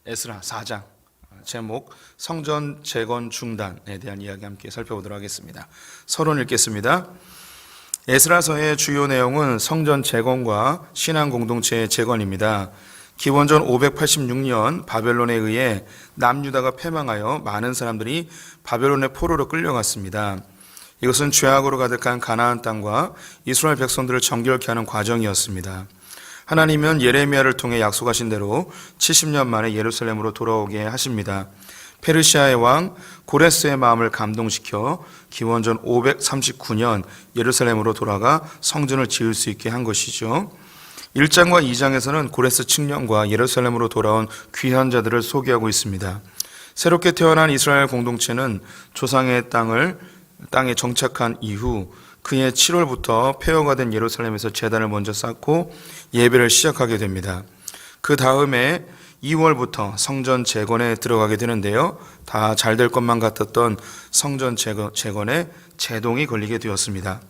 에스라 4장 제목 성전 재건 중단에 대한 이야기 함께 살펴보도록 하겠습니다. 서론 읽겠습니다. 에스라서의 주요 내용은 성전 재건과 신앙 공동체의 재건입니다. 기원전 586년 바벨론에 의해 남유다가 패망하여 많은 사람들이 바벨론의 포로로 끌려갔습니다. 이것은 죄악으로 가득한 가나안 땅과 이스라엘 백성들을 정결케 하는 과정이었습니다. 하나님은 예레미야를 통해 약속하신 대로 70년 만에 예루살렘으로 돌아오게 하십니다. 페르시아의 왕 고레스의 마음을 감동시켜 기원전 539년 예루살렘으로 돌아가 성전을 지을 수 있게 한 것이죠. 1장과 2장에서는 고레스 칙령과 예루살렘으로 돌아온 귀한 자들을 소개하고 있습니다. 새롭게 태어난 이스라엘 공동체는 조상의 땅에 정착한 이후 그해 7월부터 폐허가 된 예루살렘에서 제단을 먼저 쌓고 예배를 시작하게 됩니다. 그 다음에 2월부터 성전 재건에 들어가게 되는데요. 다 잘 될 것만 같았던 성전 재건에 제동이 걸리게 되었습니다.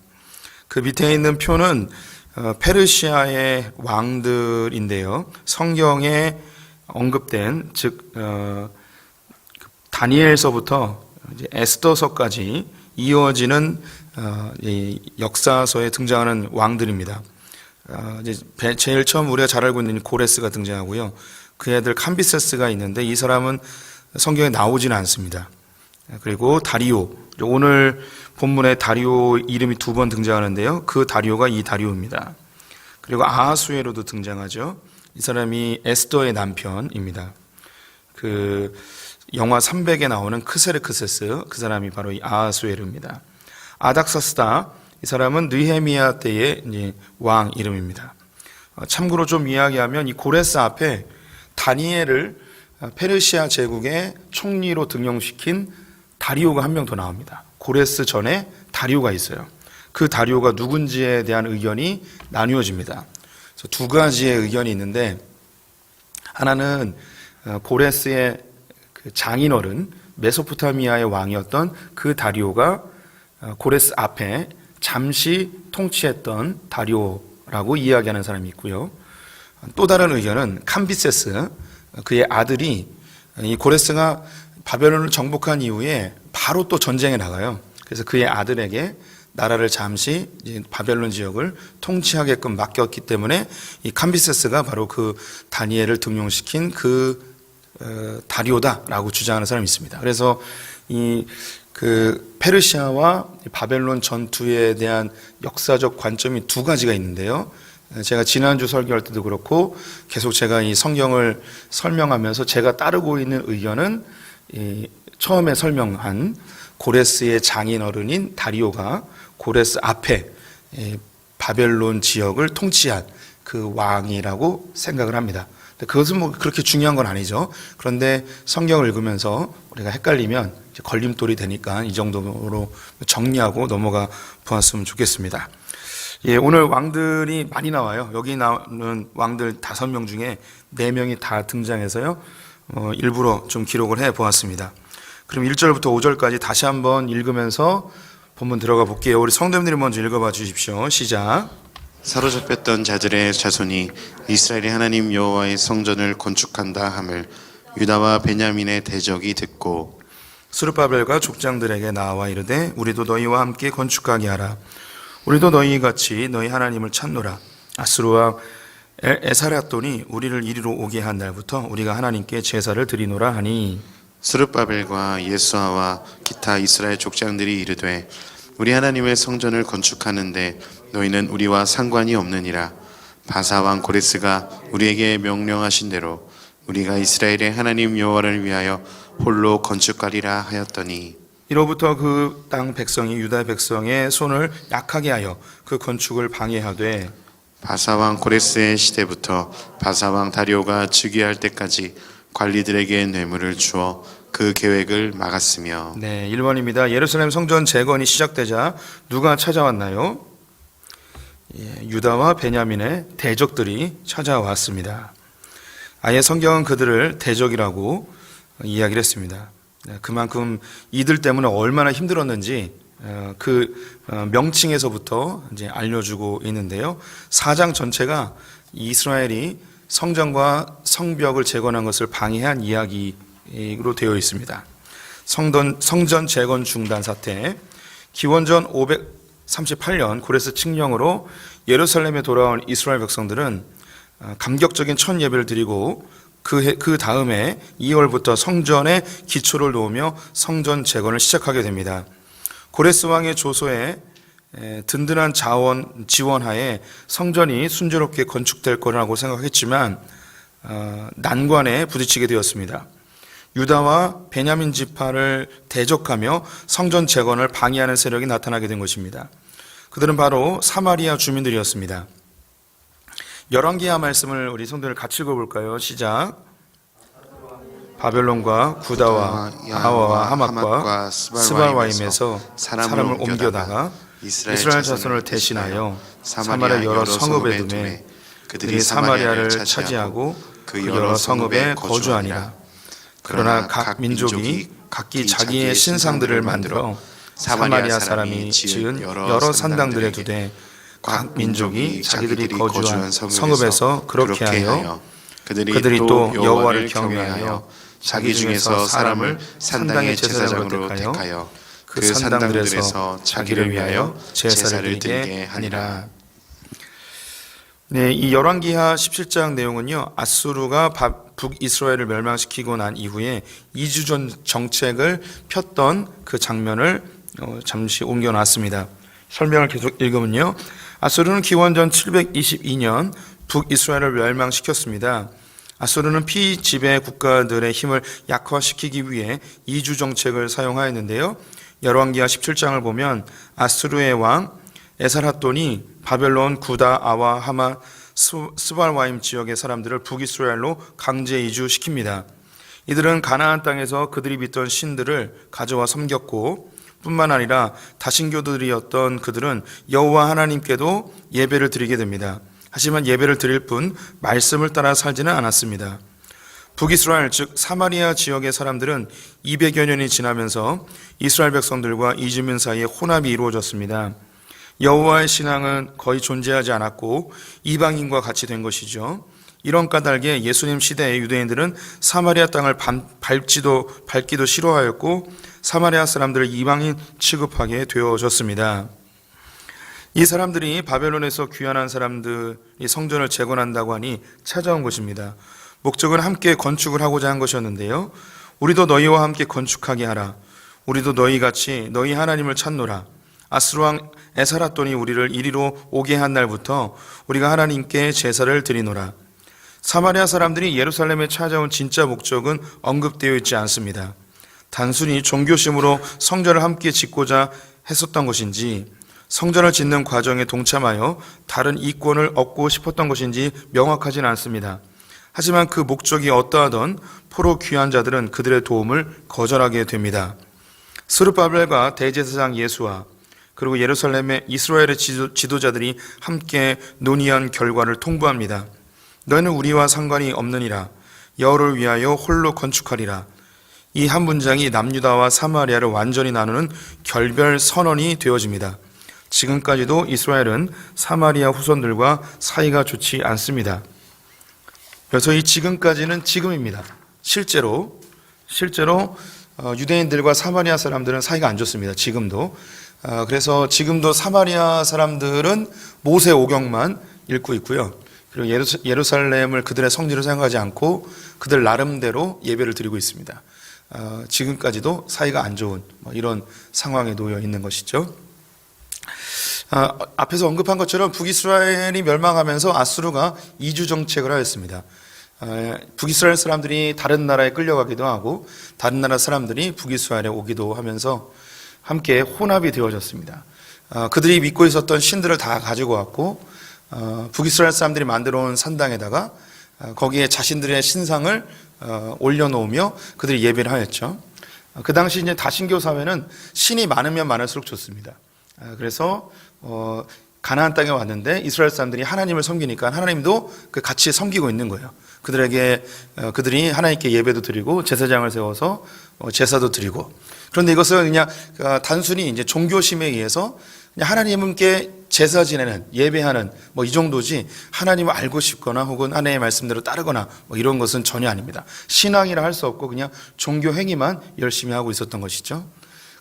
그 밑에 있는 표는 페르시아의 왕들인데요. 성경에 언급된 즉 다니엘서부터 에스더서까지 이어지는 역사서에 등장하는 왕들입니다. 제일 처음 우리가 잘 알고 있는 고레스가 등장하고요. 그 애들 캄비세스가 있는데 이 사람은 성경에 나오지는 않습니다. 그리고 다리오, 오늘 본문에 다리오 이름이 2번 등장하는데요. 그 다리오가 이 다리오입니다. 그리고 아하수에로도 등장하죠. 이 사람이 에스더의 남편입니다. 그 영화 300에 나오는 크세르크세스, 그 사람이 바로 이 아하수에르입니다. 아닥사스다, 이 사람은 느헤미야 때의 이제 왕 이름입니다. 참고로 좀 이야기하면 이 고레스 앞에 다니엘을 페르시아 제국의 총리로 등용시킨 다리오가 한 명 더 나옵니다. 고레스 전에 다리오가 있어요. 그 다리오가 누군지에 대한 의견이 나뉘어집니다. 그래서 두 가지의 의견이 있는데, 하나는 고레스의 그 장인어른 메소포타미아의 왕이었던 그 다리오가 고레스 앞에 잠시 통치했던 다리오라고 이야기하는 사람이 있고요. 또 다른 의견은 캄비세스, 그의 아들이 이 고레스가 바벨론을 정복한 이후에 바로 또 전쟁에 나가요. 그래서 그의 아들에게 나라를 잠시 바벨론 지역을 통치하게끔 맡겼기 때문에 이 캄비세스가 바로 그 다니엘을 등용시킨 그 다리오다라고 주장하는 사람이 있습니다. 그래서 그 페르시아와 바벨론 전투에 대한 역사적 관점이 두 가지가 있는데요. 제가 지난주 설교할 때도 그렇고 계속 제가 이 성경을 설명하면서 제가 따르고 있는 의견은 처음에 설명한 고레스의 장인어른인 다리오가 고레스 앞에 바벨론 지역을 통치한 그 왕이라고 생각을 합니다. 그것은 뭐 그렇게 중요한 건 아니죠. 그런데 성경을 읽으면서 우리가 헷갈리면 걸림돌이 되니까 이 정도로 정리하고 넘어가 보았으면 좋겠습니다. 오늘 왕들이 많이 나와요. 여기 나오는 왕들 5명 중에 4명이 다 등장해서요. 일부러 좀 기록을 해 보았습니다. 그럼 1절부터 5절까지 다시 한번 읽으면서 본문 들어가 볼게요. 우리 성도님들이 먼저 읽어봐 주십시오. 시작. 사로잡혔던 자들의 자손이 이스라엘의 하나님 여호와의 성전을 건축한다 함을 유다와 베냐민의 대적이 듣고 스룹바벨과 족장들에게 나와 이르되 우리도 너희와 함께 건축하게 하라. 우리도 너희같이 너희 하나님을 찾노라. 아스루와 에사랴돈이 우리를 이리로 오게 한 날부터 우리가 하나님께 제사를 드리노라 하니 스룹바벨과 예수아와 기타 이스라엘 족장들이 이르되 우리 하나님의 성전을 건축하는데 너희는 우리와 상관이 없느니라. 바사 왕 고레스가 우리에게 명령하신 대로 우리가 이스라엘의 하나님 여호와를 위하여 홀로 건축하리라 하였더니 이로부터 그 땅 백성이 유다 백성의 손을 약하게 하여 그 건축을 방해하되 바사 왕 고레스의 시대부터 바사 왕 다리오가 즉위할 때까지 관리들에게 뇌물을 주어 그 계획을 막았으며. 네, 1번입니다. 예루살렘 성전 재건이 시작되자 누가 찾아왔나요? 유다와 베냐민의 대적들이 찾아왔습니다. 아예 성경은 그들을 대적이라고 이야기를 했습니다. 그만큼 이들 때문에 얼마나 힘들었는지 그 명칭에서부터 이제 알려주고 있는데요. 4장 전체가 이스라엘이 성전과 성벽을 재건한 것을 방해한 이야기로 되어 있습니다. 성전 재건 중단 사태, 기원전 538년 고레스 칙령으로 예루살렘에 돌아온 이스라엘 백성들은 감격적인 첫 예배를 드리고 그 다음에 2월부터 성전에 기초를 놓으며 성전 재건을 시작하게 됩니다. 고레스 왕의 조소에 든든한 지원하에 성전이 순조롭게 건축될 거라고 생각했지만 난관에 부딪히게 되었습니다. 유다와 베냐민 지파를 대적하며 성전 재건을 방해하는 세력이 나타나게 된 것입니다. 그들은 바로 사마리아 주민들이었습니다. 열왕기하 말씀을 우리 성도들 같이 읽어볼까요? 시작. 바벨론과 구다와 아와와 하맛과 스발와임에서 사람을 옮겨다가 이스라엘 자손을 대신하여 사마리아 여러 성읍에 두매 그들이 사마리아를 차지하고 그 여러 성읍에 거주하니라. 그러나 각 민족이 각기 자기의 신상들을 만들어 사마리아 사람이 지은 여러 산당들에 두되 각 민족이 자기들이 거주한 성읍에서 그렇게 하여 그들이 또 여호와를 경외하여 자기 중에서 사람을 산당의 제사장으로 택하여 그 산당들에서 자기를 위하여 제사를 드리게 하니라. 네, 이 열왕기하 17장 내용은요, 아수르가 북이스라엘을 멸망시키고 난 이후에 이주전 정책을 폈던 그 장면을 잠시 옮겨놨습니다. 설명을 계속 읽으면요, 아수르는 기원전 722년 북이스라엘을 멸망시켰습니다. 아수르는 피지배 국가들의 힘을 약화시키기 위해 이주 정책을 사용하였는데요. 열왕기하 17장을 보면 아수르의 왕 에살핫돈이 바벨론, 구다, 아와, 하마, 스발와임 지역의 사람들을 북이스라엘로 강제 이주시킵니다. 이들은 가나안 땅에서 그들이 믿던 신들을 가져와 섬겼고 뿐만 아니라 다신교들이었던 그들은 여호와 하나님께도 예배를 드리게 됩니다. 하지만 예배를 드릴 뿐 말씀을 따라 살지는 않았습니다. 북이스라엘 즉 사마리아 지역의 사람들은 200여 년이 지나면서 이스라엘 백성들과 이주민 사이에 혼합이 이루어졌습니다. 여호와의 신앙은 거의 존재하지 않았고 이방인과 같이 된 것이죠. 이런 까닭에 예수님 시대의 유대인들은 사마리아 땅을 밟기도 싫어하였고 사마리아 사람들을 이방인 취급하게 되어졌습니다. 이 사람들이 바벨론에서 귀환한 사람들이 성전을 재건한다고 하니 찾아온 것입니다. 목적은 함께 건축을 하고자 한 것이었는데요. 우리도 너희와 함께 건축하게 하라. 우리도 너희같이 너희 하나님을 찾노라. 아수르 왕 에살핫돈이 우리를 이리로 오게 한 날부터 우리가 하나님께 제사를 드리노라. 사마리아 사람들이 예루살렘에 찾아온 진짜 목적은 언급되어 있지 않습니다. 단순히 종교심으로 성전을 함께 짓고자 했었던 것인지 성전을 짓는 과정에 동참하여 다른 이권을 얻고 싶었던 것인지 명확하지는 않습니다. 하지만 그 목적이 어떠하던 포로 귀한 자들은 그들의 도움을 거절하게 됩니다. 스룹바벨과 대제사장 예수와 그리고 예루살렘의 이스라엘의 지도자들이 함께 논의한 결과를 통보합니다. 너희는 우리와 상관이 없느니라. 여호를 위하여 홀로 건축하리라. 이 한 문장이 남유다와 사마리아를 완전히 나누는 결별 선언이 되어집니다. 지금까지도 이스라엘은 사마리아 후손들과 사이가 좋지 않습니다. 그래서 이 지금까지는 지금입니다. 실제로 유대인들과 사마리아 사람들은 사이가 안 좋습니다. 지금도. 그래서 지금도 사마리아 사람들은 모세 오경만 읽고 있고요. 그리고 예루살렘을 그들의 성지로 생각하지 않고 그들 나름대로 예배를 드리고 있습니다. 지금까지도 사이가 안 좋은 이런 상황에 놓여 있는 것이죠. 앞에서 언급한 것처럼 북이스라엘이 멸망하면서 아수르가 이주 정책을 하였습니다. 북이스라엘 사람들이 다른 나라에 끌려가기도 하고 다른 나라 사람들이 북이스라엘에 오기도 하면서 함께 혼합이 되어졌습니다. 그들이 믿고 있었던 신들을 다 가지고 왔고 북이스라엘 사람들이 만들어 온 산당에다가 거기에 자신들의 신상을 올려놓으며 그들이 예배를 하였죠. 그 당시 이제 다신교 사회는 신이 많으면 많을수록 좋습니다. 그래서 가나안 땅에 왔는데 이스라엘 사람들이 하나님을 섬기니까 하나님도 같이 섬기고 있는 거예요. 그들이 하나님께 예배도 드리고 제사장을 세워서 제사도 드리고. 그런데 이것은 그냥 단순히 이제 종교심에 의해서 그냥 하나님께 제사 지내는, 예배하는 뭐 이 정도지 하나님을 알고 싶거나 혹은 하나님의 말씀대로 따르거나 뭐 이런 것은 전혀 아닙니다. 신앙이라 할 수 없고 그냥 종교 행위만 열심히 하고 있었던 것이죠.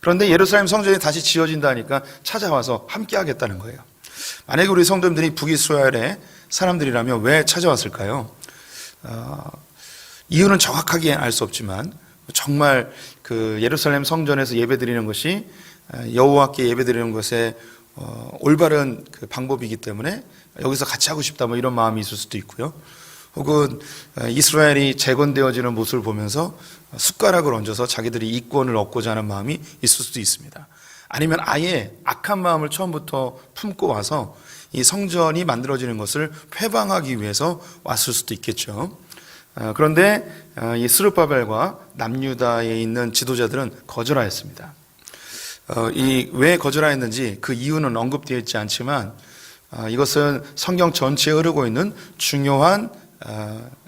그런데 예루살렘 성전이 다시 지어진다니까 찾아와서 함께 하겠다는 거예요. 만약에 우리 성도님들이 북이스라엘의 사람들이라면 왜 찾아왔을까요? 이유는 정확하게 알 수 없지만 정말 그 예루살렘 성전에서 예배드리는 것이 여호와께 예배드리는 것에 올바른 그 방법이기 때문에 여기서 같이 하고 싶다 뭐 이런 마음이 있을 수도 있고요. 혹은 이스라엘이 재건되어지는 모습을 보면서 숟가락을 얹어서 자기들이 이권을 얻고자 하는 마음이 있을 수도 있습니다. 아니면 아예 악한 마음을 처음부터 품고 와서 이 성전이 만들어지는 것을 회방하기 위해서 왔을 수도 있겠죠. 그런데 이 스룹바벨과 남유다에 있는 지도자들은 거절하였습니다. 왜 거절하였는지 그 이유는 언급되어 있지 않지만 이것은 성경 전체에 흐르고 있는 중요한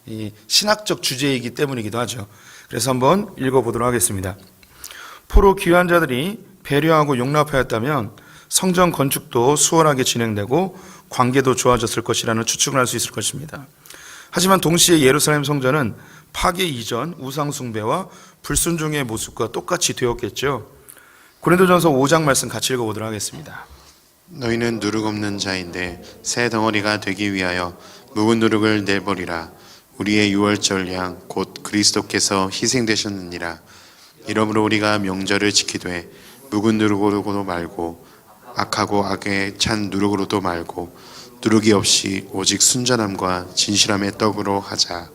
이 신학적 주제이기 때문이기도 하죠. 그래서 한번 읽어보도록 하겠습니다. 포로 귀한 자들이 배려하고 용납하였다면 성전 건축도 수월하게 진행되고 관계도 좋아졌을 것이라는 추측을 할 수 있을 것입니다. 하지만 동시에 예루살렘 성전은 파괴 이전 우상 숭배와 불순종의 모습과 똑같이 되었겠죠. 고린도전서 5장 말씀 같이 읽어보도록 하겠습니다. 너희는 누룩 없는 자인데 새 덩어리가 되기 위하여 묵은 누룩을 내버리라. 우리의 유월절 양 곧 그리스도께서 희생되셨느니라. 이러므로 우리가 명절을 지키되 묵은 누룩으로도 말고 악하고 악에 찬 누룩으로도 말고 누룩이 없이 오직 순전함과 진실함의 떡으로 하자.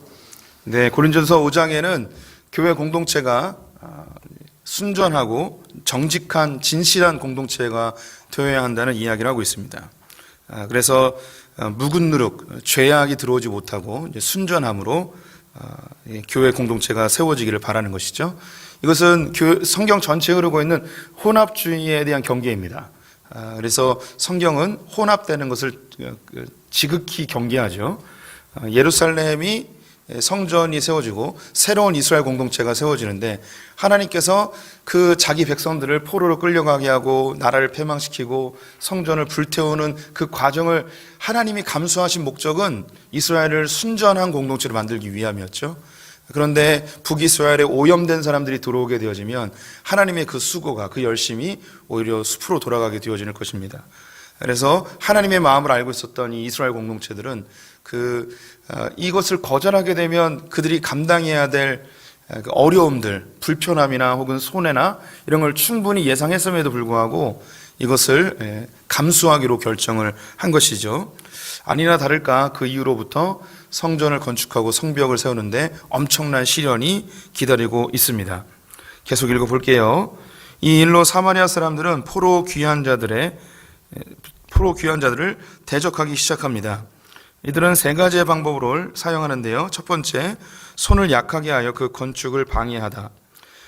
네, 고린도전서 5장에는 교회 공동체가 순전하고 정직한 진실한 공동체가 되어야 한다는 이야기를 하고 있습니다. 그래서 묵은 누룩, 죄악이 들어오지 못하고 순전함으로 교회 공동체가 세워지기를 바라는 것이죠. 이것은 성경 전체에 흐르고 있는 혼합주의에 대한 경계입니다. 그래서 성경은 혼합되는 것을 지극히 경계하죠. 예루살렘이 성전이 세워지고 새로운 이스라엘 공동체가 세워지는데 하나님께서 그 자기 백성들을 포로로 끌려가게 하고 나라를 패망시키고 성전을 불태우는 그 과정을 하나님이 감수하신 목적은 이스라엘을 순전한 공동체로 만들기 위함이었죠. 그런데 북이스라엘에 오염된 사람들이 들어오게 되어지면 하나님의 그 수고가 그 열심이 오히려 숲으로 돌아가게 되어지는 것입니다. 그래서 하나님의 마음을 알고 있었던 이 이스라엘 공동체들은 이것을 거절하게 되면 그들이 감당해야 될 어려움들, 불편함이나 혹은 손해나 이런 걸 충분히 예상했음에도 불구하고 이것을 감수하기로 결정을 한 것이죠. 아니나 다를까 그 이후로부터 성전을 건축하고 성벽을 세우는데 엄청난 시련이 기다리고 있습니다. 계속 읽어볼게요. 이 일로 사마리아 사람들은 포로 귀한 자들을 대적하기 시작합니다. 이들은 세 가지의 방법을 사용하는데요. 첫 번째, 손을 약하게 하여 그 건축을 방해하다.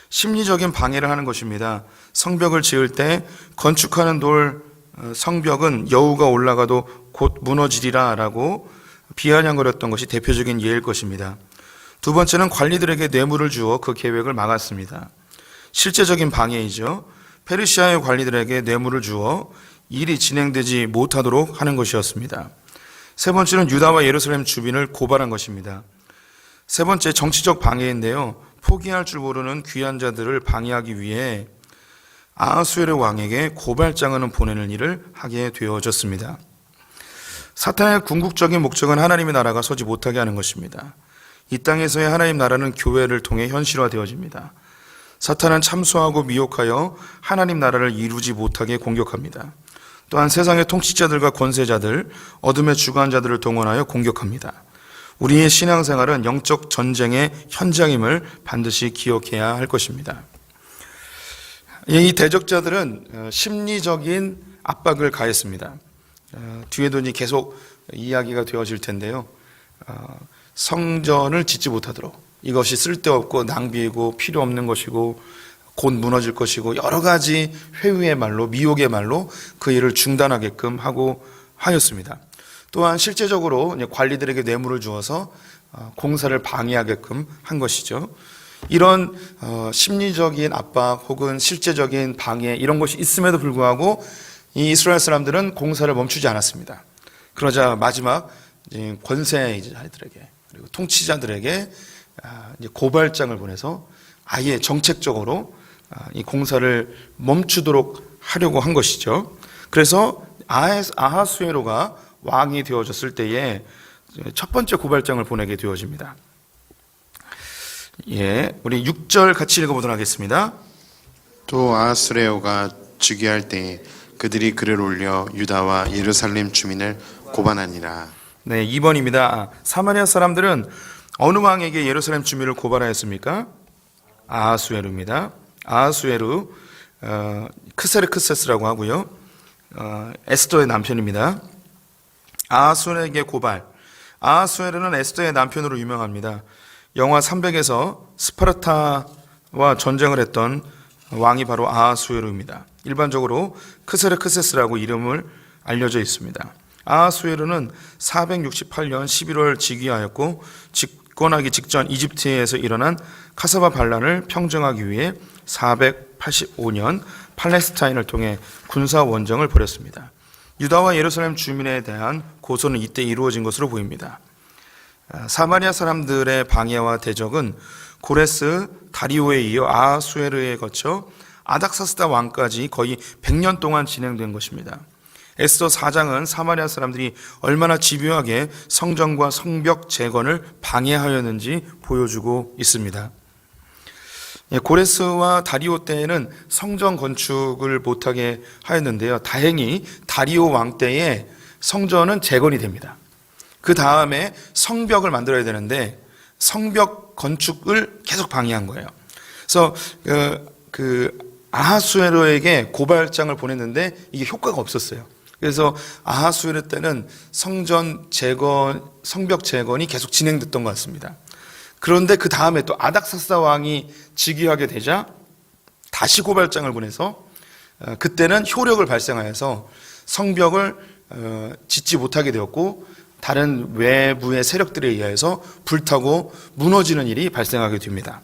심리적인 방해를 하는 것입니다. 성벽을 지을 때 건축하는 성벽은 여우가 올라가도 곧 무너지리라 라고 비아냥거렸던 것이 대표적인 예일 것입니다. 두 번째는 관리들에게 뇌물을 주어 그 계획을 막았습니다. 실제적인 방해이죠. 페르시아의 관리들에게 뇌물을 주어 일이 진행되지 못하도록 하는 것이었습니다. 세 번째는 유다와 예루살렘 주민을 고발한 것입니다. 세 번째, 정치적 방해인데요. 포기할 줄 모르는 귀한 자들을 방해하기 위해 아하수에르 왕에게 고발장을 보내는 일을 하게 되어졌습니다. 사탄의 궁극적인 목적은 하나님의 나라가 서지 못하게 하는 것입니다. 이 땅에서의 하나님 나라는 교회를 통해 현실화되어집니다. 사탄은 참소하고 미혹하여 하나님 나라를 이루지 못하게 공격합니다. 또한 세상의 통치자들과 권세자들, 어둠의 주관자들을 동원하여 공격합니다. 우리의 신앙생활은 영적 전쟁의 현장임을 반드시 기억해야 할 것입니다. 이 대적자들은 심리적인 압박을 가했습니다. 뒤에도 이제 계속 이야기가 되어질 텐데요. 성전을 짓지 못하도록, 이것이 쓸데없고 낭비이고 필요 없는 것이고 곧 무너질 것이고 여러 가지 회유의 말로, 미혹의 말로 그 일을 중단하게끔 하고 하였습니다. 또한 실제적으로 관리들에게 뇌물을 주어서 공사를 방해하게끔 한 것이죠. 이런 심리적인 압박 혹은 실제적인 방해 이런 것이 있음에도 불구하고 이 이스라엘 사람들은 공사를 멈추지 않았습니다. 그러자 마지막 권세자들에게 그리고 통치자들에게 이제 고발장을 보내서 아예 정책적으로 이 공사를 멈추도록 하려고 한 것이죠. 그래서 아하수에로가 왕이 되어졌을 때에 첫 번째 고발장을 보내게 되어집니다. 우리 6절 같이 읽어보도록 하겠습니다. 또 아하수에로가 즉위할 때에 그들이 글을 올려 유다와 예루살렘 주민을 고발하니라. 네, 2번입니다. 사마리아 사람들은 어느 왕에게 예루살렘 주민을 고발하였습니까? 아하수에루입니다. 아하수에루, 크세르크세스라고 하고요. 에스더의 남편입니다. 아하수에루에게 고발. 아하수에루는 에스더의 남편으로 유명합니다. 영화 300에서 스파르타와 전쟁을 했던 왕이 바로 아하수에루입니다. 일반적으로 크세르크세스라고 이름을 알려져 있습니다. 아하수에루는 468년 11월 즉위하였고 집권하기 직전 이집트에서 일어난 카사바 반란을 평정하기 위해 485년 팔레스타인을 통해 군사 원정을 벌였습니다. 유다와 예루살렘 주민에 대한 고소는 이때 이루어진 것으로 보입니다. 사마리아 사람들의 방해와 대적은 고레스, 다리오에 이어 아하수에르에 거쳐 아닥사스다 왕까지 거의 100년 동안 진행된 것입니다. 에스더 4장은 사마리아 사람들이 얼마나 집요하게 성전과 성벽 재건을 방해하였는지 보여주고 있습니다. 고레스와 다리오 때에는 성전 건축을 못하게 하였는데요. 다행히 다리오 왕 때에 성전은 재건이 됩니다. 그 다음에 성벽을 만들어야 되는데 성벽 건축을 계속 방해한 거예요. 그래서 아하수에로에게 고발장을 보냈는데 이게 효과가 없었어요. 그래서 아하수에로 때는 성전 재건, 성벽 재건이 계속 진행됐던 것 같습니다. 그런데 그 다음에 또 아닥사스다 왕이 즉위하게 되자 다시 고발장을 보내서 그때는 효력을 발생하여서 성벽을 짓지 못하게 되었고 다른 외부의 세력들에 의해서 불타고 무너지는 일이 발생하게 됩니다.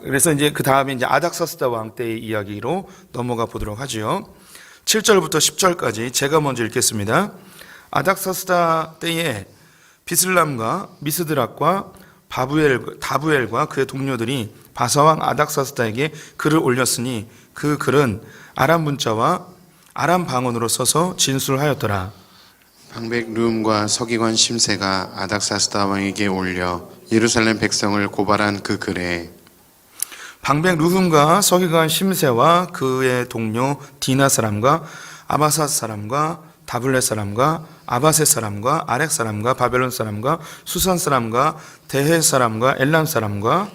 그래서 이제 그 다음에 이제 아닥사스다 왕 때의 이야기로 넘어가 보도록 하죠. 7절부터 10절까지 제가 먼저 읽겠습니다. 아닥사스다 때에 비슬람과 미스드락과 다부엘과 그의 동료들이 바사왕 아닥사스다에게 글을 올렸으니 그 글은 아람 문자와 아람 방언으로 써서 진술하였더라. 방백 르움과 서기관 심세가 아닥사스다 왕에게 올려 예루살렘 백성을 고발한 그 글에 방백 르훔과 서기관 심세와 그의 동료 디나 사람과 아바삿 사람과 다블렛 사람과 아바셋 사람과 아렉 사람과 바벨론 사람과 수산 사람과 대헤 사람과 엘람 사람과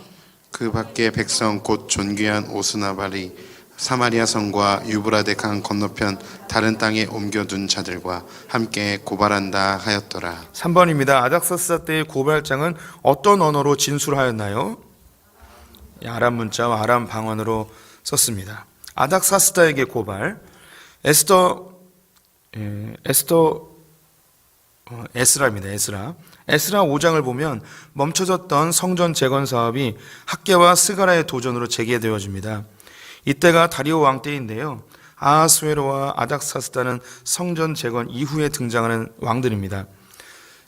그 밖에 백성 곧 존귀한 오스나발이 사마리아 성과 유브라데 강 건너편 다른 땅에 옮겨둔 자들과 함께 고발한다 하였더라. 3번입니다. 아닥사스다 때의 고발장은 어떤 언어로 진술하였나요? 아람 문자와 아람 방언으로 썼습니다. 아닥사스다에게 고발. 에스라입니다. 에스라 5장을 보면 멈춰졌던 성전 재건 사업이 학계와 스가라의 도전으로 재개되어집니다. 이때가 다리오 왕 때인데요. 아하수에로와 아닥사스다는 성전 재건 이후에 등장하는 왕들입니다.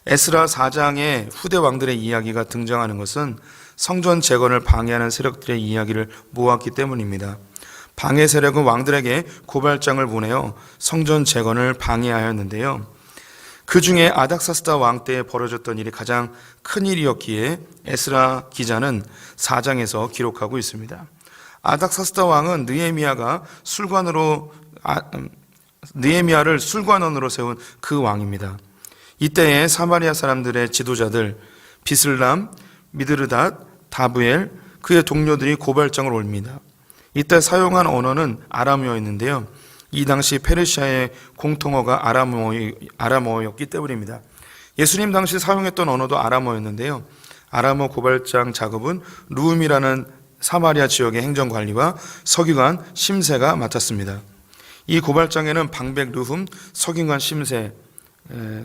에스라 4장의 후대 왕들의 이야기가 등장하는 것은 성전 재건을 방해하는 세력들의 이야기를 모았기 때문입니다. 방해 세력은 왕들에게 고발장을 보내어 성전 재건을 방해하였는데요. 그 중에 아닥사스다 왕 때에 벌어졌던 일이 가장 큰 일이었기에 에스라 기자는 4장에서 기록하고 있습니다. 아닥사스다 왕은 느헤미야를 술관원으로 세운 그 왕입니다. 이때에 사마리아 사람들의 지도자들 비슬람, 미드르닷, 다부엘, 그의 동료들이 고발장을 올립니다. 이때 사용한 언어는 아람어였는데요. 이 당시 페르시아의 공통어가 아람어였기 때문입니다. 예수님 당시 사용했던 언어도 아람어였는데요. 아람어 고발장 작업은 루움이라는 사마리아 지역의 행정관리와 서기관 심세가 맡았습니다. 이 고발장에는 방백 르훔, 서기관 심세,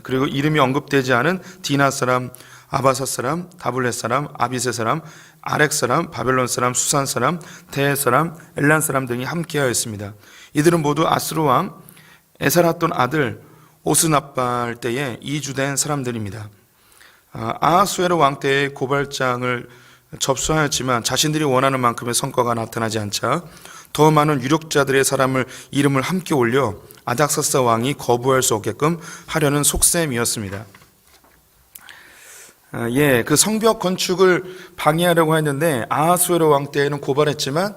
그리고 이름이 언급되지 않은 디나 사람, 아바사 사람, 다블렛 사람, 아비세 사람, 아렉 사람, 바벨론 사람, 수산 사람, 대헤 사람, 엘란 사람 등이 함께하였습니다. 이들은 모두 아스루 왕 에살핫돈 아들 오스납발 때에 이주된 사람들입니다. 아하수에로 왕 때의 고발장을 접수하였지만 자신들이 원하는 만큼의 성과가 나타나지 않자 더 많은 유력자들의 사람을 이름을 함께 올려 아닥사스다 왕이 거부할 수 없게끔 하려는 속셈이었습니다. 그 성벽 건축을 방해하려고 했는데 아하수에로 왕 때에는 고발했지만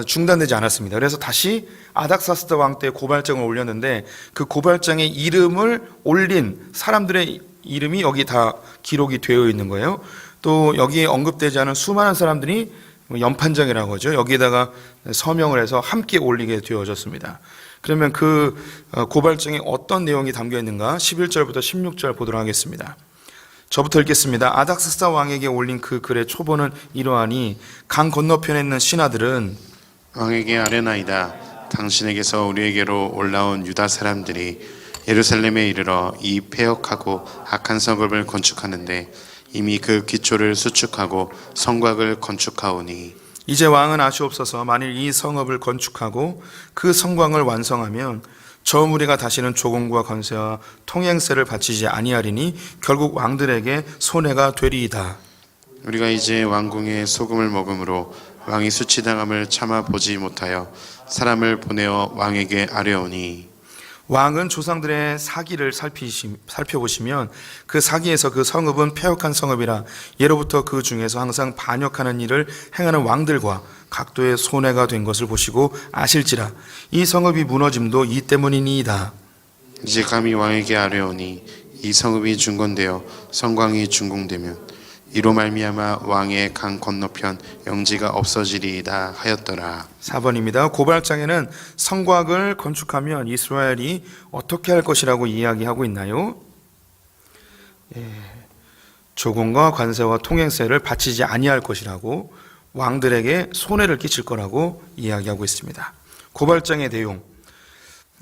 중단되지 않았습니다. 그래서 다시 아닥사스다 왕 때에 고발장을 올렸는데 그 고발장에 이름을 올린 사람들의 이름이 여기 다 기록이 되어 있는 거예요. 또 여기에 언급되지 않은 수많은 사람들이 연판장이라고 하죠. 여기에다가 서명을 해서 함께 올리게 되어졌습니다. 그러면 그 고발장에 어떤 내용이 담겨 있는가 11절부터 16절 보도록 하겠습니다. 저부터 읽겠습니다. 아닥사스다 왕에게 올린 그 글의 초본은 이러하니 강 건너편에 있는 신하들은 왕에게 아뢰나이다. 당신에게서 우리에게로 올라온 유다 사람들이 예루살렘에 이르러 이 폐역하고 악한 성읍을 건축하는데 이미 그 기초를 수축하고 성곽을 건축하오니 이제 왕은 아시옵소서. 만일 이 성읍을 건축하고 그 성곽을 완성하면 저 무리가 다시는 조공과 건세와 통행세를 바치지 아니하리니 결국 왕들에게 손해가 되리이다. 우리가 이제 왕궁의 소금을 먹음으로 왕이 수치당함을 참아 보지 못하여 사람을 보내어 왕에게 아뢰오니 왕은 조상들의 사기를 살펴보시면 그 사기에서 그 성읍은 폐역한 성읍이라 예로부터 그 중에서 항상 반역하는 일을 행하는 왕들과 각도의 손해가 된 것을 보시고 아실지라 이 성읍이 무너짐도 이 때문이니이다. 이제 감히 왕에게 아뢰오니 이 성읍이 중건되어 성광이 준공되면 이로 말미암아 왕의 강 건너편 영지가 없어지리이다 하였더라. 4번입니다. 고발장에는 성곽을 건축하면 이스라엘이 어떻게 할 것이라고 이야기하고 있나요? 조공과 관세와 통행세를 바치지 아니할 것이라고 왕들에게 손해를 끼칠 거라고 이야기하고 있습니다. 고발장의 내용.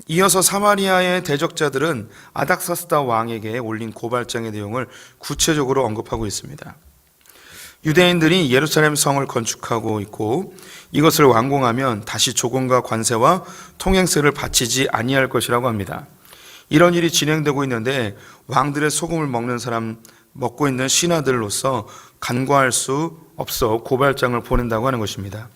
이어서 사마리아의 대적자들은 아닥사스다 왕에게 올린 고발장의 내용을 구체적으로 언급하고 있습니다. 유대인들이 예루살렘 성을 건축하고 있고 이것을 완공하면 다시 조공과 관세와 통행세를 바치지 아니할 것이라고 합니다. 이런 일이 진행되고 있는데 왕들의 소금을 먹는 사람, 먹고 있는 신하들로서 간과할 수 없어 고발장을 보낸다고 하는 것입니다.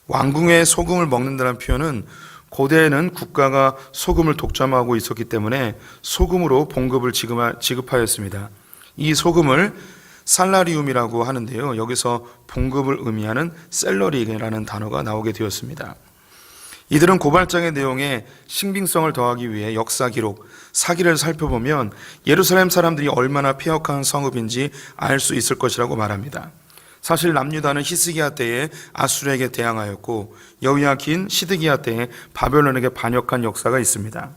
왕궁의 소금을 먹는다는 표현은 고대에는 국가가 소금을 독점하고 있었기 때문에 소금으로 봉급을 지급하였습니다. 이 소금을 살라리움이라고 하는데요. 여기서 봉급을 의미하는 셀러리라는 단어가 나오게 되었습니다. 이들은 고발장의 내용에 신빙성을 더하기 위해 역사 기록, 사기를 살펴보면 예루살렘 사람들이 얼마나 폐역한 성읍인지 알 수 있을 것이라고 말합니다. 사실 남유다는 히스기야 때에 아수르에게 대항하였고 여호야긴 시드기야 때에 바벨론에게 반역한 역사가 있습니다.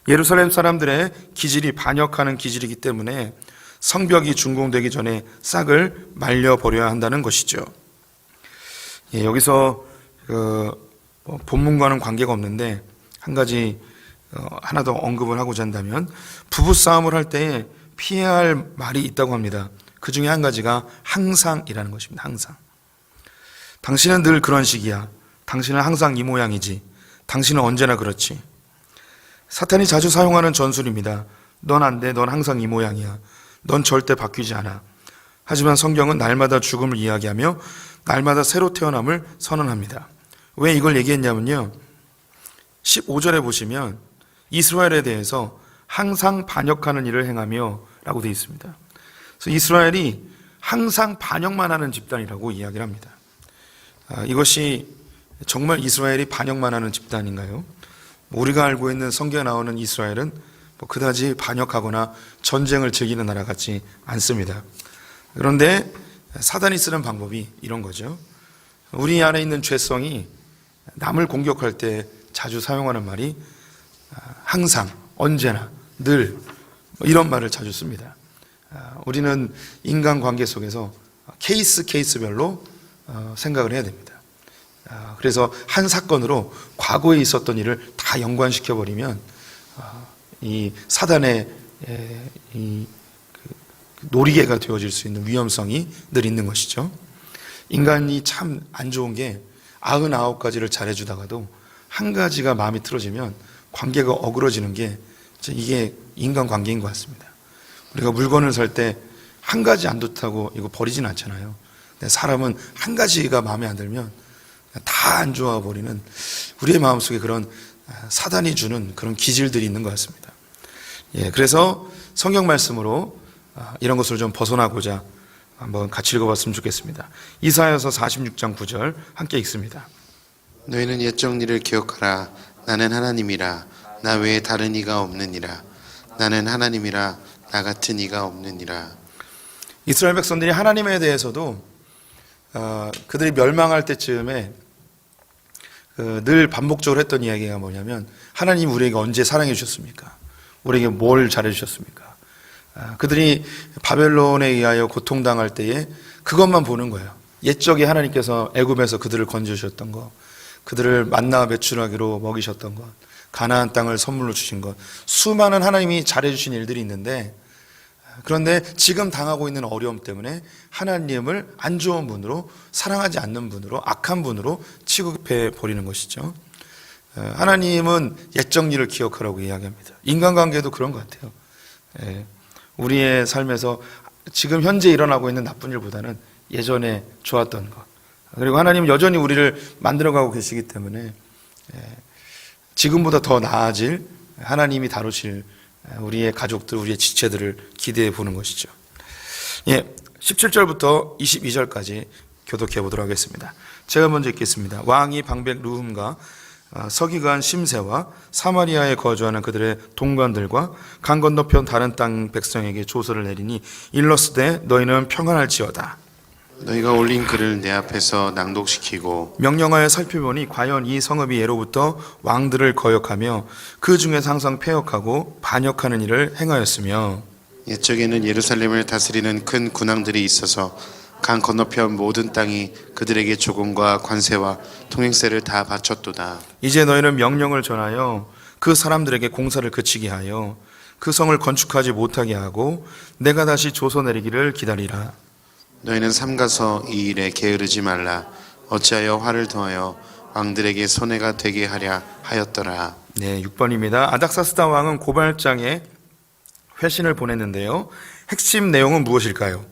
예루살렘 사람들의 기질이 반역하는 기질이기 때문에 성벽이 준공되기 전에 싹을 말려버려야 한다는 것이죠. 여기서 본문과는 관계가 없는데 한 가지 하나 더 언급을 하고자 한다면 부부싸움을 할 때에 피해야 할 말이 있다고 합니다. 그 중에 한 가지가 항상이라는 것입니다. 항상. 당신은 늘 그런 식이야. 당신은 항상 이 모양이지. 당신은 언제나 그렇지. 사탄이 자주 사용하는 전술입니다. 넌 안 돼. 넌 항상 이 모양이야. 넌 절대 바뀌지 않아. 하지만 성경은 날마다 죽음을 이야기하며 날마다 새로 태어남을 선언합니다. 왜 이걸 얘기했냐면요. 15절에 보시면 이스라엘에 대해서 항상 반역하는 일을 행하며 라고 되어 있습니다. 그래서 이스라엘이 항상 반역만 하는 집단이라고 이야기를 합니다. 이것이 정말 이스라엘이 반역만 하는 집단인가요? 우리가 알고 있는 성경에 나오는 이스라엘은 그다지 반역하거나 전쟁을 즐기는 나라 같지 않습니다. 그런데 사단이 쓰는 방법이 이런 거죠. 우리 안에 있는 죄성이 남을 공격할 때 자주 사용하는 말이 항상, 언제나, 늘 이런 말을 자주 씁니다. 우리는 인간관계 속에서 케이스별로 생각을 해야 됩니다. 그래서 한 사건으로 과거에 있었던 일을 다 연관시켜버리면 이 사단의 이 놀이개가 되어질 수 있는 위험성이 늘 있는 것이죠. 인간이 참 안 좋은 게 99가지를 잘해주다가도 한 가지가 마음이 틀어지면 관계가 어그러지는 게 이게 인간관계인 것 같습니다. 우리가 물건을 살 때 한 가지 안 좋다고 이거 버리진 않잖아요. 근데 사람은 한 가지가 마음에 안 들면 다 안 좋아 버리는 우리의 마음속에 그런 사단이 주는 그런 기질들이 있는 것 같습니다. 예, 그래서 성경 말씀으로 이런 것을 좀 벗어나고자 한번 같이 읽어봤으면 좋겠습니다. 이사야서 46장 9절 함께 읽습니다. 너희는 옛적 일을 기억하라. 나는 하나님이라. 나 외에 다른 이가 없느니라. 나는 하나님이라. 나 같은 이가 없느니라. 이스라엘 백성들이 하나님에 대해서도 그들이 멸망할 때쯤에 늘 반복적으로 했던 이야기가 뭐냐면 하나님 우리에게 언제 사랑해 주셨습니까? 우리에게 뭘 잘해 주셨습니까? 그들이 바벨론에 의하여 고통당할 때에 그것만 보는 거예요. 옛적에 하나님께서 애굽에서 그들을 건져주셨던 것, 그들을 만나와 메추라기로 먹이셨던 것, 가나안 땅을 선물로 주신 것, 수많은 하나님이 잘해 주신 일들이 있는데 그런데 지금 당하고 있는 어려움 때문에 하나님을 안 좋은 분으로, 사랑하지 않는 분으로, 악한 분으로 취급해 버리는 것이죠. 하나님은 옛적 일을 기억하라고 이야기합니다. 인간관계도 그런 것 같아요. 우리의 삶에서 지금 현재 일어나고 있는 나쁜 일보다는 예전에 좋았던 것, 그리고 하나님은 여전히 우리를 만들어가고 계시기 때문에 지금보다 더 나아질 하나님이 다루실 우리의 가족들, 우리의 지체들을 기대해 보는 것이죠. 17절부터 22절까지 교독해 보도록 하겠습니다. 제가 먼저 읽겠습니다. 왕이 방백 루흠과 서기관 심세와 사마리아에 거주하는 그들의 동관들과 강 건너편 다른 땅 백성에게 조서를 내리니 일러스되 너희는 평안할지어다. 너희가 올린 글을 내 앞에서 낭독시키고 명령하여 살펴보니 과연 이 성읍이 예로부터 왕들을 거역하며 그 중에서 항상 패역하고 반역하는 일을 행하였으며 옛적에는 예루살렘을 다스리는 큰 군왕들이 있어서 강 건너편 모든 땅이 그들에게 조공과 관세와 통행세를 다 바쳤도다. 이제 너희는 명령을 전하여 그 사람들에게 공사를 그치게 하여 그 성을 건축하지 못하게 하고 내가 다시 조서 내리기를 기다리라. 너희는 삼가서 이 일에 게으르지 말라. 어찌하여 화를 더하여 왕들에게 손해가 되게 하랴 하였더라. 네, 6번입니다. 아닥사스다 왕은 고발장에 회신을 보냈는데요. 핵심 내용은 무엇일까요?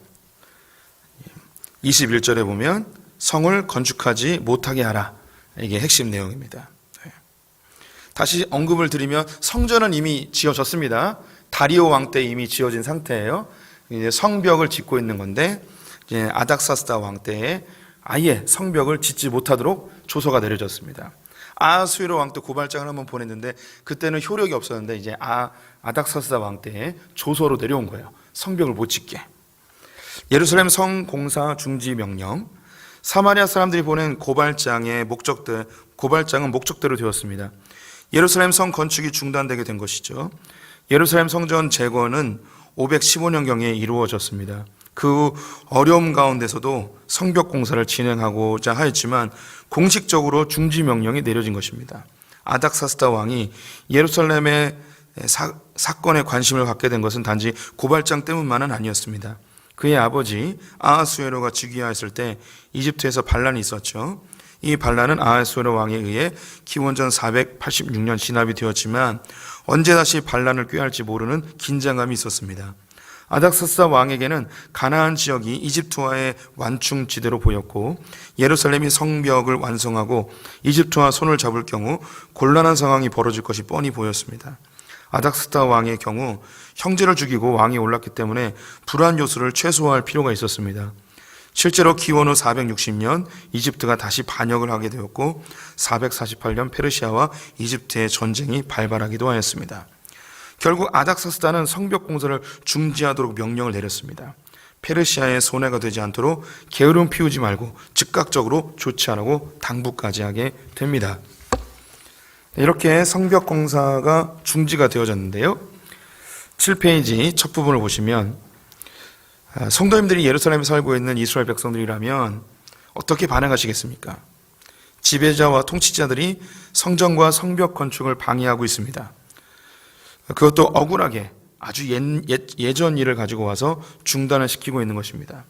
21절에 보면 성을 건축하지 못하게 하라. 이게 핵심 내용입니다. 다시 언급을 드리면 성전은 이미 지어졌습니다. 다리오 왕 때 이미 지어진 상태예요. 이제 성벽을 짓고 있는 건데 이제 아닥사스다 왕 때에 아예 성벽을 짓지 못하도록 조서가 내려졌습니다. 아하수에로 왕 때 고발장을 한번 보냈는데 그때는 효력이 없었는데 이제 아닥사스다 왕 때에 조서로 내려온 거예요. 성벽을 못 짓게. 예루살렘 성 공사 중지 명령. 사마리아 사람들이 보낸 고발장은 목적대로 되었습니다. 예루살렘 성 건축이 중단되게 된 것이죠. 예루살렘 성전 재건은 515년경에 이루어졌습니다. 그 어려움 가운데서도 성벽 공사를 진행하고자 하였지만 공식적으로 중지 명령이 내려진 것입니다. 아닥사스다 왕이 예루살렘의 사건에 관심을 갖게 된 것은 단지 고발장 때문만은 아니었습니다. 그의 아버지 아하수에로가 즉위하였을 때 이집트에서 반란이 있었죠. 이 반란은 아하수에로 왕에 의해 기원전 486년 진압이 되었지만 언제 다시 반란을 꾀할지 모르는 긴장감이 있었습니다. 아닥사스다 왕에게는 가나안 지역이 이집트와의 완충지대로 보였고 예루살렘이 성벽을 완성하고 이집트와 손을 잡을 경우 곤란한 상황이 벌어질 것이 뻔히 보였습니다. 아닥사스다 왕의 경우 형제를 죽이고 왕이 올랐기 때문에 불안 요소를 최소화할 필요가 있었습니다. 실제로 기원 후 460년 이집트가 다시 반역을 하게 되었고 448년 페르시아와 이집트의 전쟁이 발발하기도 하였습니다. 결국 아닥사스다는 성벽 공사를 중지하도록 명령을 내렸습니다. 페르시아의 손해가 되지 않도록 게으름 피우지 말고 즉각적으로 조치하라고 당부까지 하게 됩니다. 이렇게 성벽 공사가 중지가 되어졌는데요. 7페이지 첫 부분을 보시면 성도님들이 예루살렘에 살고 있는 이스라엘 백성들이라면 어떻게 반응하시겠습니까? 지배자와 통치자들이 성전과 성벽 건축을 방해하고 있습니다. 그것도 억울하게 아주 예전 일을 가지고 와서 중단을 시키고 있는 것입니다.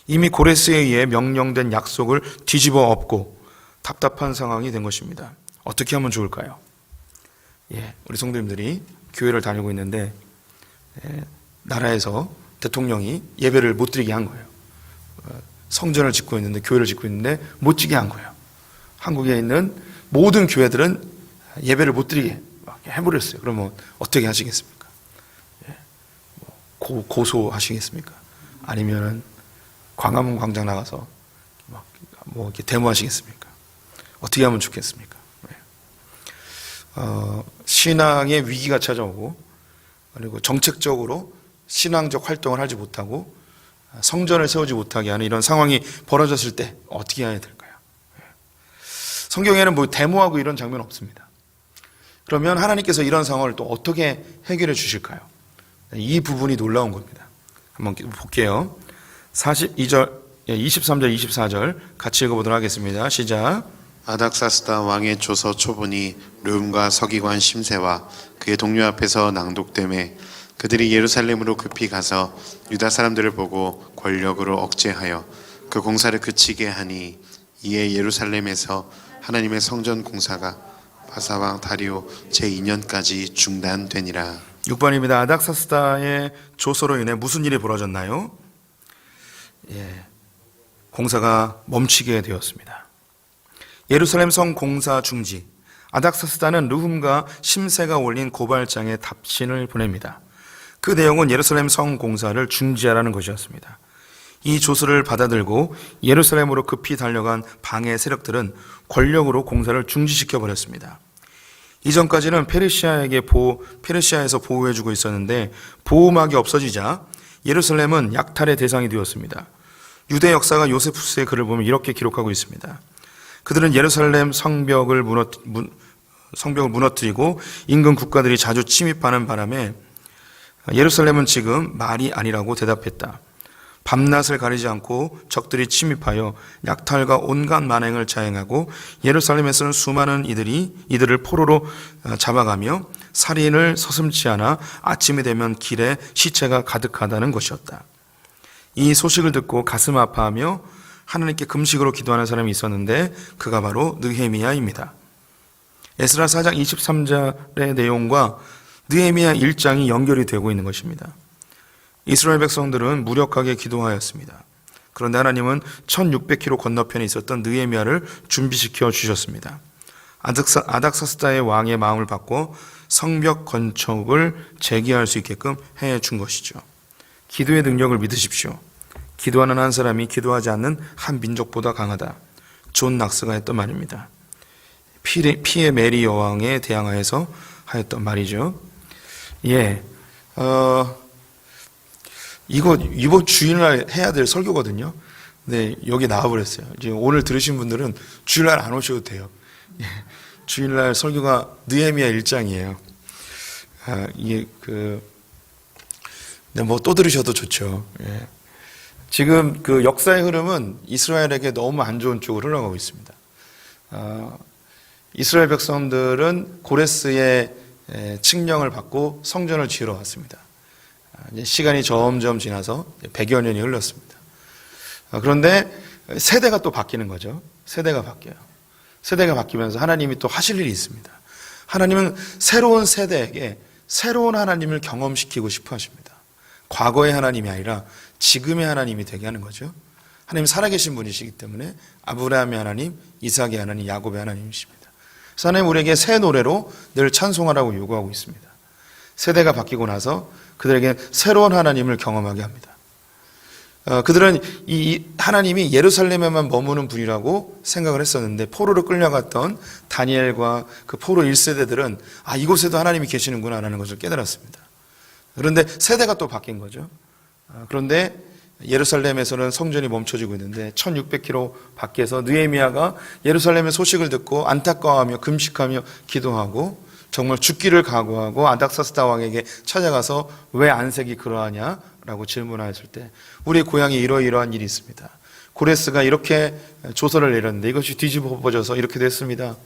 이미 고레스에 의해 명령된 약속을 뒤집어 엎고 답답한 상황이 된 것입니다. 어떻게 하면 좋을까요? 우리 성도님들이 교회를 다니고 있는데 나라에서 대통령이 예배를 못 드리게 한 거예요. 성전을 짓고 있는데, 교회를 짓고 있는데 못 지게 한 거예요. 한국에 있는 모든 교회들은 예배를 못 드리게 해버렸어요. 그러면 어떻게 하시겠습니까? 고소하시겠습니까? 아니면은 광화문 광장 나가서 뭐 이렇게 데모하시겠습니까? 어떻게 하면 좋겠습니까? 신앙의 위기가 찾아오고, 그리고 정책적으로 신앙적 활동을 하지 못하고 성전을 세우지 못하게 하는 이런 상황이 벌어졌을 때 어떻게 해야 될까요? 성경에는 뭐 데모하고 이런 장면 없습니다. 그러면 하나님께서 이런 상황을 또 어떻게 해결해 주실까요? 이 부분이 놀라운 겁니다. 한번 볼게요. 23절, 24절 같이 읽어보도록 하겠습니다. 시작. 아닥사스다 왕의 조서 초본이 르훔과 서기관 심세와 그의 동료 앞에서 낭독되매 그들이 예루살렘으로 급히 가서 유다 사람들을 보고 권력으로 억제하여 그 공사를 그치게 하니 이에 예루살렘에서 하나님의 성전 공사가 바사왕 다리오 제2년까지 중단되니라. 6번입니다. 아닥사스다의 조서로 인해 무슨 일이 벌어졌나요? 공사가 멈추게 되었습니다. 예루살렘 성 공사 중지. 아닥사스다는 르훔과 심세가 올린 고발장에 답신을 보냅니다. 그 내용은 예루살렘 성 공사를 중지하라는 것이었습니다. 이 조서를 받아들고 예루살렘으로 급히 달려간 방해 세력들은 권력으로 공사를 중지시켜 버렸습니다. 이전까지는 페르시아에서 보호해주고 있었는데 보호막이 없어지자 예루살렘은 약탈의 대상이 되었습니다. 유대 역사가 요세푸스의 글을 보면 이렇게 기록하고 있습니다. 그들은 예루살렘 성벽을 무너뜨리고 인근 국가들이 자주 침입하는 바람에 예루살렘은 지금 말이 아니라고 대답했다. 밤낮을 가리지 않고 적들이 침입하여 약탈과 온갖 만행을 자행하고 예루살렘에서는 수많은 이들을 포로로 잡아가며 살인을 서슴지 않아 아침이 되면 길에 시체가 가득하다는 것이었다. 이 소식을 듣고 가슴 아파하며 하나님께 금식으로 기도하는 사람이 있었는데 그가 바로 느헤미야입니다. 에스라 4장 23절의 내용과 느헤미야 1장이 연결이 되고 있는 것입니다. 이스라엘 백성들은 무력하게 기도하였습니다. 그런데 하나님은 1600km 건너편에 있었던 느헤미야를 준비시켜 주셨습니다. 아닥사스다의 왕의 마음을 바꿔 성벽 건축을 재개할 수 있게끔 해준 것이죠. 기도의 능력을 믿으십시오. 기도하는 한 사람이 기도하지 않는 한 민족보다 강하다. 존 낙스가 했던 말입니다. 피의 메리 여왕에 대항하여서 하였던 말이죠. 이번 주일날 해야 될 설교거든요. 네, 여기 나와버렸어요. 이제 오늘 들으신 분들은 주일날 안 오셔도 돼요. 주일날 설교가 느헤미야 1장이에요. 뭐 또 들으셔도 좋죠. 지금 그 역사의 흐름은 이스라엘에게 너무 안 좋은 쪽으로 흘러가고 있습니다. 이스라엘 백성들은 고레스의 칙령을 받고 성전을 지으러 왔습니다. 시간이 점점 지나서 100여 년이 흘렀습니다. 그런데 세대가 또 바뀌는 거죠. 세대가 바뀌어요. 세대가 바뀌면서 하나님이 또 하실 일이 있습니다. 하나님은 새로운 세대에게 새로운 하나님을 경험시키고 싶어 하십니다. 과거의 하나님이 아니라 지금의 하나님이 되게 하는 거죠. 하나님 살아계신 분이시기 때문에 아브라함의 하나님, 이삭의 하나님, 야곱의 하나님이십니다. 그래서 하나님 우리에게 새 노래로 늘 찬송하라고 요구하고 있습니다. 세대가 바뀌고 나서 그들에게 새로운 하나님을 경험하게 합니다. 그들은 이 하나님이 예루살렘에만 머무는 분이라고 생각을 했었는데 포로로 끌려갔던 다니엘과 그 포로 1세대들은 이곳에도 하나님이 계시는구나 라는 것을 깨달았습니다. 그런데 세대가 또 바뀐 거죠. 그런데 예루살렘에서는 성전이 멈춰지고 있는데 1600km 밖에서 느헤미야가 예루살렘의 소식을 듣고 안타까워하며 금식하며 기도하고 정말 죽기를 각오하고 아닥사스다 왕에게 찾아가서 왜 안색이 그러하냐라고 질문하였을 때 우리 고향에 이러이러한 일이 있습니다. 고레스가 이렇게 조서를 내렸는데 이것이 뒤집어 엎어져서 이렇게 됐습니다.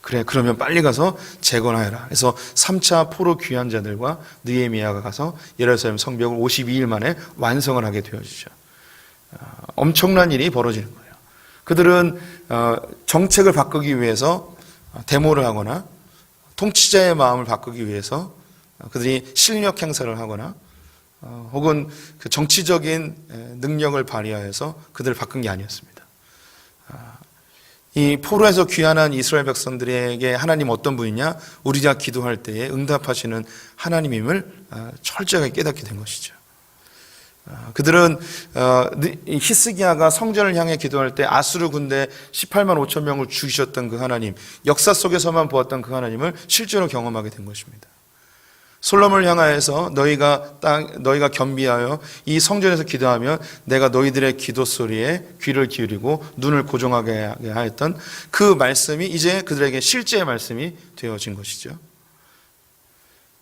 그래, 그러면 빨리 가서 재건하여라. 그래서 3차 포로 귀환자들과 느헤미야가 가서 예루살렘 성벽을 52일 만에 완성을 하게 되어지죠. 엄청난 일이 벌어지는 거예요. 그들은 정책을 바꾸기 위해서 데모를 하거나 통치자의 마음을 바꾸기 위해서 그들이 실력 행사를 하거나 혹은 그 정치적인 능력을 발휘하여서 그들을 바꾼 게 아니었습니다. 이 포로에서 귀환한 이스라엘 백성들에게 하나님 어떤 분이냐? 우리가 기도할 때에 응답하시는 하나님임을 철저하게 깨닫게 된 것이죠. 그들은 히스기야가 성전을 향해 기도할 때 아수르 군대 18만 5천 명을 죽이셨던 그 하나님, 역사 속에서만 보았던 그 하나님을 실제로 경험하게 된 것입니다. 솔로몬을 향하여서 너희가 겸비하여 이 성전에서 기도하면 내가 너희들의 기도 소리에 귀를 기울이고 눈을 고정하게 하였던 그 말씀이 이제 그들에게 실제의 말씀이 되어진 것이죠.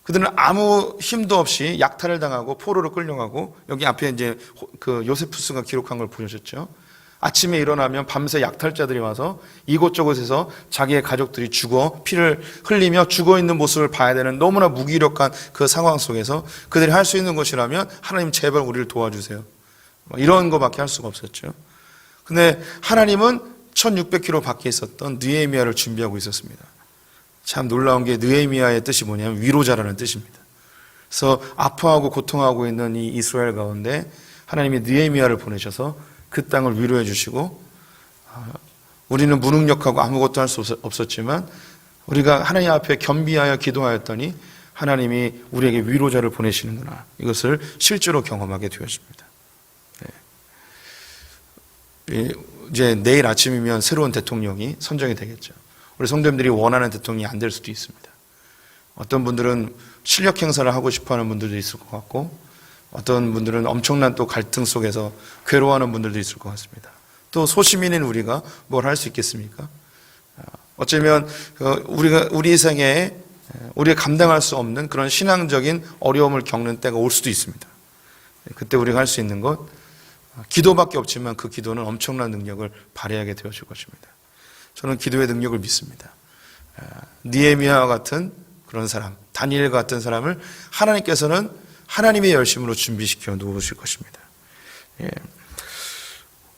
그들은 아무 힘도 없이 약탈을 당하고 포로로 끌려가고, 여기 앞에 이제 그 요세푸스가 기록한 걸 보셨죠. 아침에 일어나면 밤새 약탈자들이 와서 이곳저곳에서 자기의 가족들이 피를 흘리며 죽어 있는 모습을 봐야 되는 너무나 무기력한 그 상황 속에서 그들이 할 수 있는 것이라면 하나님 제발 우리를 도와주세요, 이런 것밖에 할 수가 없었죠. 근데 하나님은 1600km 밖에 있었던 느헤미야를 준비하고 있었습니다. 참 놀라운 게 느헤미야의 뜻이 뭐냐면 위로자라는 뜻입니다. 그래서 아파하고 고통하고 있는 이 이스라엘 가운데 하나님이 느헤미야를 보내셔서 그 땅을 위로해 주시고, 우리는 무능력하고 아무것도 할 수 없었지만 우리가 하나님 앞에 겸비하여 기도하였더니 하나님이 우리에게 위로자를 보내시는구나, 이것을 실제로 경험하게 되었습니다. 이제 내일 아침이면 새로운 대통령이 선정이 되겠죠. 우리 성도님들이 원하는 대통령이 안 될 수도 있습니다. 어떤 분들은 실력 행사를 하고 싶어하는 분들도 있을 것 같고, 어떤 분들은 엄청난 또 갈등 속에서 괴로워하는 분들도 있을 것 같습니다. 또 소시민인 우리가 뭘 할 수 있겠습니까? 어쩌면 우리 생에 우리가 감당할 수 없는 그런 신앙적인 어려움을 겪는 때가 올 수도 있습니다. 그때 우리가 할 수 있는 것, 기도밖에 없지만 그 기도는 엄청난 능력을 발휘하게 되어질 것입니다. 저는 기도의 능력을 믿습니다. 느헤미야와 같은 그런 사람, 다니엘 같은 사람을 하나님께서는 하나님의 열심으로 준비시켜 놓으실 것입니다.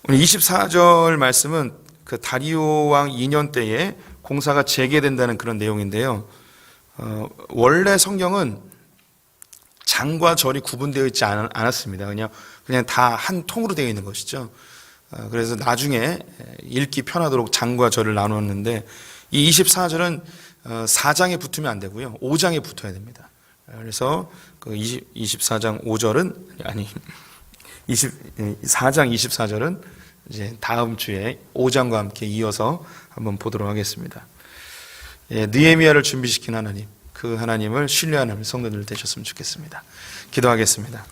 오늘 24절 말씀은 그 다리오 왕 2년 때에 공사가 재개된다는 그런 내용인데요. 원래 성경은 장과 절이 구분되어 있지 않았습니다. 그냥 다 한 통으로 되어 있는 것이죠. 그래서 나중에 읽기 편하도록 장과 절을 나누었는데, 이 24절은 4장에 붙으면 안 되고요, 5장에 붙어야 됩니다. 그래서 그 24장 5절은 4장 24절은 이제 다음 주에 5장과 함께 이어서 한번 보도록 하겠습니다. 느헤미야를 준비시킨 하나님, 그 하나님을 신뢰하는 성도들 되셨으면 좋겠습니다. 기도하겠습니다.